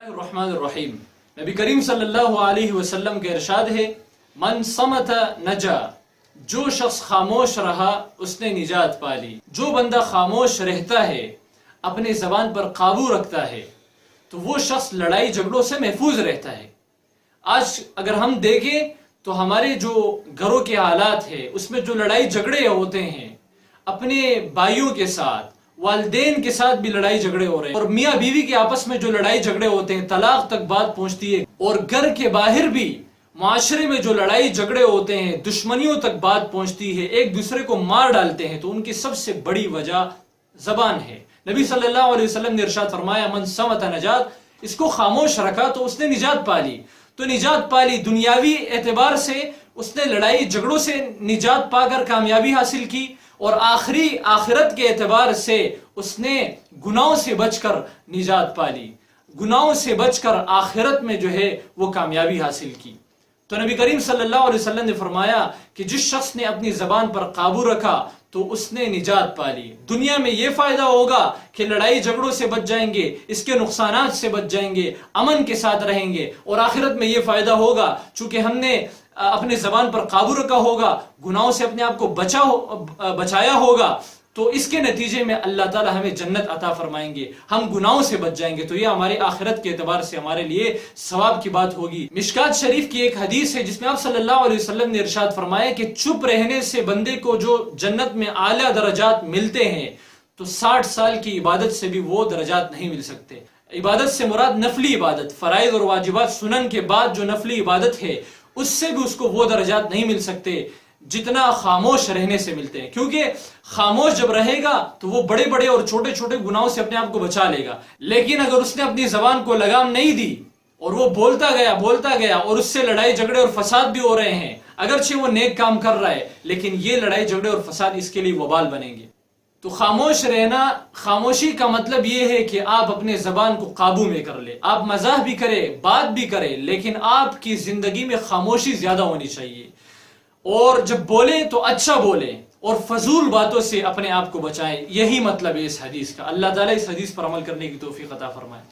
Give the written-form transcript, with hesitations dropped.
الرحمن الرحیم نبی کریم صلی اللہ علیہ وسلم کا ارشاد ہے، من صمت نجا، جو شخص خاموش رہا اس نے نجات پا لی۔ جو بندہ خاموش رہتا ہے، اپنے زبان پر قابو رکھتا ہے، تو وہ شخص لڑائی جھگڑوں سے محفوظ رہتا ہے۔ آج اگر ہم دیکھیں تو ہمارے جو گھروں کے حالات ہیں اس میں جو لڑائی جھگڑے ہوتے ہیں، اپنے بھائیوں کے ساتھ، والدین کے ساتھ بھی لڑائی جھگڑے ہو رہے ہیں، اور میاں بیوی کے آپس میں جو لڑائی جھگڑے ہوتے ہیں طلاق تک بات پہنچتی ہے، اور گھر کے باہر بھی معاشرے میں جو لڑائی جھگڑے ہوتے ہیں دشمنیوں تک بات پہنچتی ہے، ایک دوسرے کو مار ڈالتے ہیں، تو ان کی سب سے بڑی وجہ زبان ہے۔ نبی صلی اللہ علیہ وسلم نے ارشاد فرمایا، من صمت نجات، اس کو خاموش رکھا تو اس نے نجات پا لی۔ تو نجات پا لی، دنیاوی اعتبار سے اس نے لڑائی جھگڑوں سے نجات پا کر کامیابی حاصل کی، اور آخرت کے اعتبار سے اس نے گناہوں سے بچ کر نجات پا لی، گناہوں سے بچ کر آخرت میں جو ہے وہ کامیابی حاصل کی۔ تو نبی کریم صلی اللہ علیہ وسلم نے فرمایا کہ جس شخص نے اپنی زبان پر قابو رکھا تو اس نے نجات پا لی۔ دنیا میں یہ فائدہ ہوگا کہ لڑائی جھگڑوں سے بچ جائیں گے، اس کے نقصانات سے بچ جائیں گے، امن کے ساتھ رہیں گے، اور آخرت میں یہ فائدہ ہوگا چونکہ ہم نے اپنے زبان پر قابو رکھا ہوگا، گناہوں سے اپنے آپ کو بچایا ہوگا، تو اس کے نتیجے میں اللہ تعالی ہمیں جنت عطا فرمائیں گے، ہم گناہوں سے بچ جائیں گے، تو یہ ہمارے آخرت کے اعتبار سے ہمارے لیے ثواب کی بات ہوگی۔ مشکات شریف کی ایک حدیث ہے جس میں آپ صلی اللہ علیہ وسلم نے ارشاد فرمایا کہ چپ رہنے سے بندے کو جو جنت میں اعلیٰ درجات ملتے ہیں تو 60 سال کی عبادت سے بھی وہ درجات نہیں مل سکتے۔ عبادت سے مراد نفلی عبادت، فرائض اور واجبات سنن کے بعد جو نفلی عبادت ہے اس سے بھی اس کو وہ درجات نہیں مل سکتے جتنا خاموش رہنے سے ملتے ہیں، کیونکہ خاموش جب رہے گا تو وہ بڑے بڑے اور چھوٹے چھوٹے گناہوں سے اپنے آپ کو بچا لے گا، لیکن اگر اس نے اپنی زبان کو لگام نہیں دی اور وہ بولتا گیا اور اس سے لڑائی جھگڑے اور فساد بھی ہو رہے ہیں، اگرچہ وہ نیک کام کر رہا ہے لیکن یہ لڑائی جھگڑے اور فساد اس کے لیے وبال بنیں گے۔ تو خاموش رہنا، خاموشی کا مطلب یہ ہے کہ آپ اپنے زبان کو قابو میں کر لیں، آپ مزاح بھی کریں، بات بھی کریں، لیکن آپ کی زندگی میں خاموشی زیادہ ہونی چاہیے، اور جب بولیں تو اچھا بولیں اور فضول باتوں سے اپنے آپ کو بچائیں۔ یہی مطلب ہے اس حدیث کا۔ اللہ تعالیٰ اس حدیث پر عمل کرنے کی توفیق عطا فرمائے۔